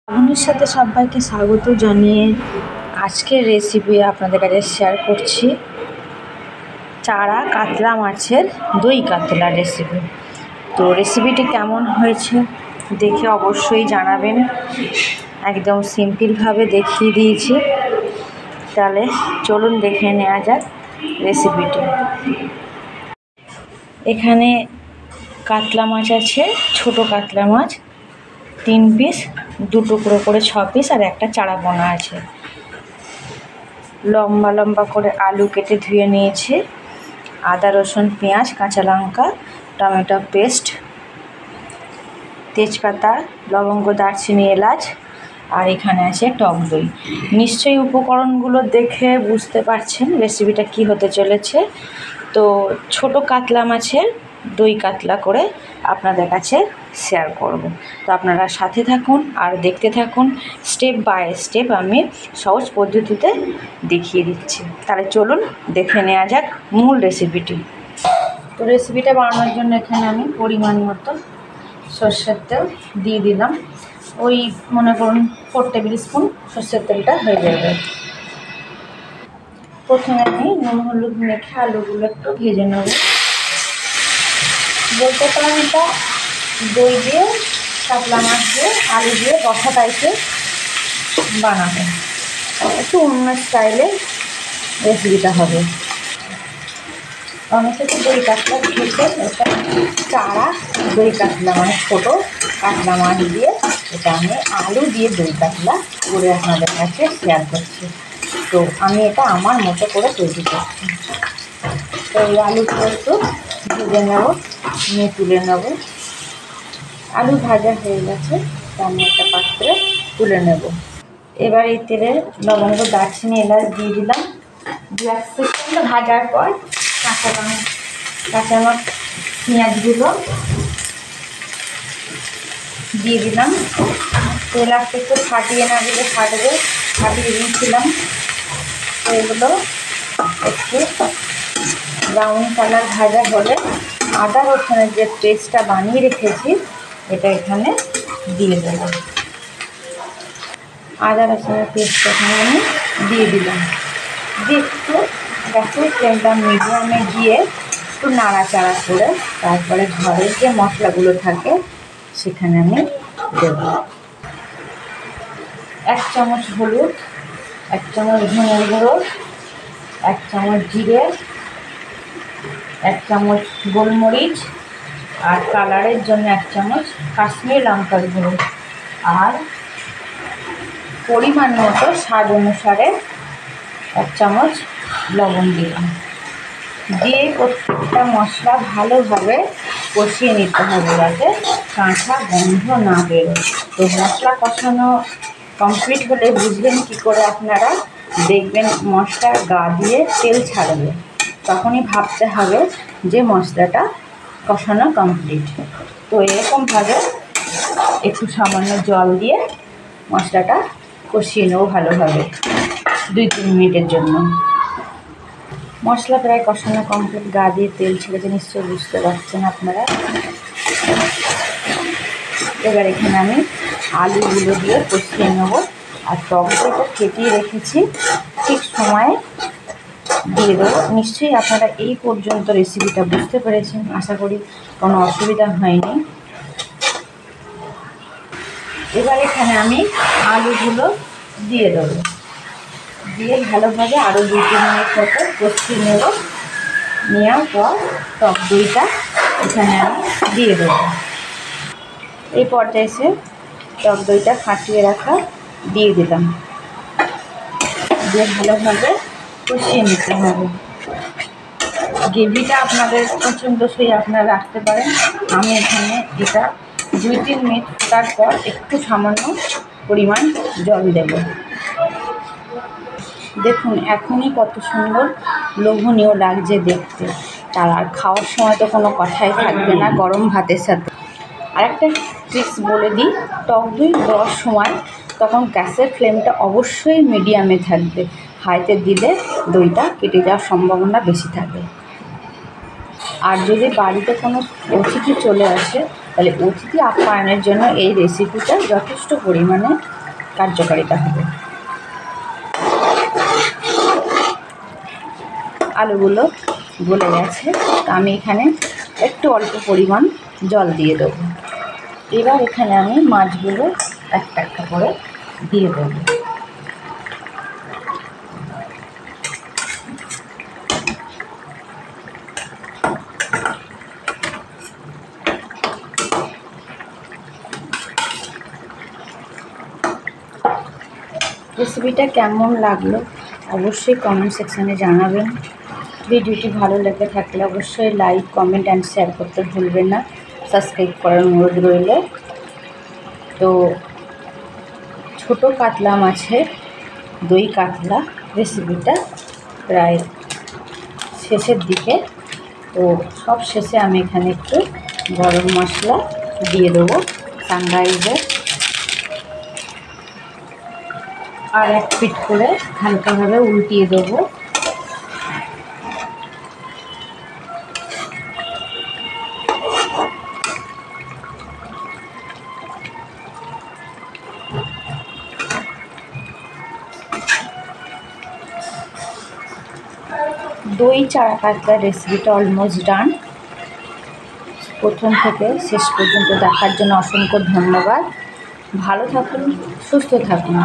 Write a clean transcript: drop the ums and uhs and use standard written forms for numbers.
আগুনের সাথে সবাইকে স্বাগত জানিয়ে আজকের রেসিপি আপনাদের কাছে শেয়ার করছি চারা কাতলা মাছের দই কাতলা রেসিপি। তো রেসিপিটি কেমন হয়েছে দেখে অবশ্যই জানাবেন। একদম সিম্পলভাবে দেখিয়ে দিয়েছি, তাহলে চলুন দেখে নেওয়া যাক রেসিপিটি। এখানে কাতলা মাছ আছে, ছোট কাতলা মাছ 3 পিস, 2 টুকরো করে 6 পিস, আর একটা চারা পোনা আছে। লম্বা লম্বা করে আলু কেটে ধুয়ে নিয়েছি, আদা রসুন পেঁয়াজ কাঁচা লঙ্কা টমেটো পেস্ট, তেজপাতা লবঙ্গ দারচিনি এলাচ, আর এখানে আছে টক দই। নিশ্চয়ই উপকরণগুলো দেখে বুঝতে পারছেন রেসিপিটা কি হতে চলেছে। তো ছোট কাতলা মাছের দই কাতলা করে আপনাদের কাছে শেয়ার করব। তো আপনারা সাথে থাকুন আর দেখতে থাকুন, স্টেপ বাই স্টেপ আমি সহজ পদ্ধতিতে দেখিয়ে দিচ্ছি। তাহলে চলুন দেখে নেওয়া যাক মূল রেসিপিটি। তো রেসিপিটা বানানোর জন্য এখানে আমি পরিমাণ মতো সর্ষের তেল দিয়ে দিলাম। ওই মনে করুন 4 টেবিল স্পুন সর্ষের তেলটা হয়ে যাবে। প্রথমে আমি নুন হলুদ মেখে আলুগুলো একটু ভেজে নেব। বলতে পারেন এটা দই দিয়ে কাতলা মাছ দিয়ে আলু দিয়ে কষা টাইপের বানাবো, একটু অন্য স্টাইলে রেসিপিটা হবে। অনেকে তো দই কাতলা খেতে, এটা চারা দই কাতলা মানে ছোটো কাতলা মাছ দিয়ে এটা আমি আলু দিয়ে দই কাতলা করে আপনাদের কাছে শেয়ার করছি। তো আমি এটা আমার মতো করে তৈরি করছি। তো এই আলুগুলো একটু ভেজে নেব, নিয়ে তুলে নেব। আলু ভাজা হয়ে গেছে, তা আমি একটা পাত্রে তুলে নেব। এবার এই তেলে লবঙ্গ দারচিনি এলাচ দিয়ে দিলাম। 2-1 সেকেন্ড ভাজার পর কাঁচা পেঁয়াজগুলো দিয়ে দিলাম। তেল একটু ফাটিয়ে না দিলে ফাটবে, ফাটিয়ে দিয়েছিলাম। তো এগুলো একটু ব্রাউন কালার ভাজা হলে আদা রসুনের যে পেস্টটা বানিয়ে রেখেছি এটা এখানে দিয়ে দেব। আদা রসুনের পেস্টটা এখানে আমি দিয়ে দিলাম। দিয়ে একটু গ্যাসের ফ্লেমটা মিডিয়ামে দিয়ে একটু নাড়াচাড়া করে তারপরে ঘরের যে মশলাগুলো থাকে সেখানে আমি দেব। 1 চামচ হলুদ, 1 চামচ ধনের গুঁড়ো, 1 চামচ জিরে, 1 চামচ গোলমরিচ, আর কালারের জন্য 1 চামচ কাশ্মীরি লঙ্কার গুঁড়ো, আর পরিমাণ মতো স্বাদ অনুসারে 1 চামচ লবণ দিলাম। দিয়ে প্রত্যেকটা মশলা ভালোভাবে কষিয়ে নিতে হবে যাতে কাঁচা গন্ধ না বেরোয়। তো মশলা কষানো কমপ্লিট হলে বুঝবেন কী করে আপনারা, দেখবেন মশলার গা দিয়ে তেল ছাড়বে, তখনই ভাবতে হবে যে মশলাটা কষানো কমপ্লিট। তো এরকমভাবে একটু সামান্য জল দিয়ে মশলাটা কষিয়ে নেব ভালোভাবে 2-3 মিনিটের জন্য। মশলা প্রায় কষানো কমপ্লিট, গা দিয়ে তেল ছেড়েছে, নিশ্চয়ই বুঝতে পারছেন আপনারা। এবার এখানে আমি আলুগুলো দিয়ে কষিয়ে নেব। আর টক দইটা ফেটিয়ে রেখেছি, ঠিক সময়ে দিয়ে দেবো। নিশ্চয়ই আপনারা এই পর্যন্ত রেসিপিটা বুঝতে পেরেছেন, আশা করি কোনো অসুবিধা হয়নি। এবার এখানে আমি আলুগুলো দিয়ে দেবো, দিয়ে ভালোভাবে আরও 2-3 মিনিট মতো কষিয়ে নেব। নেওয়ার পর টক দইটা এখানে আমি দিয়ে দেবো। এই পর্যায়ে এসে টক দইটা ফাটিয়ে রাখা দিয়ে দিলাম, দিয়ে ভালোভাবে কষিয়ে নিতে হবে। গ্রেভিটা আপনাদের পছন্দসই আপনারা রাখতে পারেন। আমি এখানে এটা 2-3 মিনিট ফোটার পর একটু সামান্য পরিমাণ জল দেব। দেখুন এখনই কত সুন্দর লোভনীয় লাগছে দেখতে, তার আর খাওয়ার সময় তো কোনো কথাই থাকবে না গরম ভাতের সাথে। আরেকটা ট্রিক্স বলে দিই, টক দই দেওয়ার সময় তখন গ্যাসের ফ্লেমটা অবশ্যই মিডিয়ামে থাকবে, হাইতে দিলে দইটা কেটে যাওয়ার সম্ভাবনা বেশি থাকে। আর যদি বাড়িতে কোনো অতিথি চলে আসে তাহলে অতিথি আপ্যায়নের জন্য এই রেসিপিটা যথেষ্ট পরিমাণে কার্যকারিতা হবে। আলুগুলো গলে গেছে, আমি এখানে একটু অল্প পরিমাণ জল দিয়ে দেবো। এবার এখানে আমি মাছগুলো একটা একটা করে দিয়ে দেবো। রেসিপিটা কেমন লাগলো অবশ্যই কমেন্ট সেকশানে জানাবেন। ভিডিওটি ভালো লেগে থাকলে অবশ্যই লাইক, কমেন্ট অ্যান্ড শেয়ার করতে ভুলবেন না। সাবস্ক্রাইব করার অনুরোধ রইল। তো ছোটো কাতলা মাছের দই কাতলা রেসিপিটা প্রায় শেষের দিকে। তো সব শেষে আমি এখানে একটু গরম মশলা দিয়ে দেবো সানরাইজের, আর এক পিঠ করে হালকাভাবে উল্টিয়ে দেবো। দই চারা কাতলার রেসিপিটা অলমোস্ট ডান। প্রথম থেকে শেষ পর্যন্ত দেখার জন্য অসংখ্য ধন্যবাদ। ভালো থাকুন, সুস্থ থাকুন।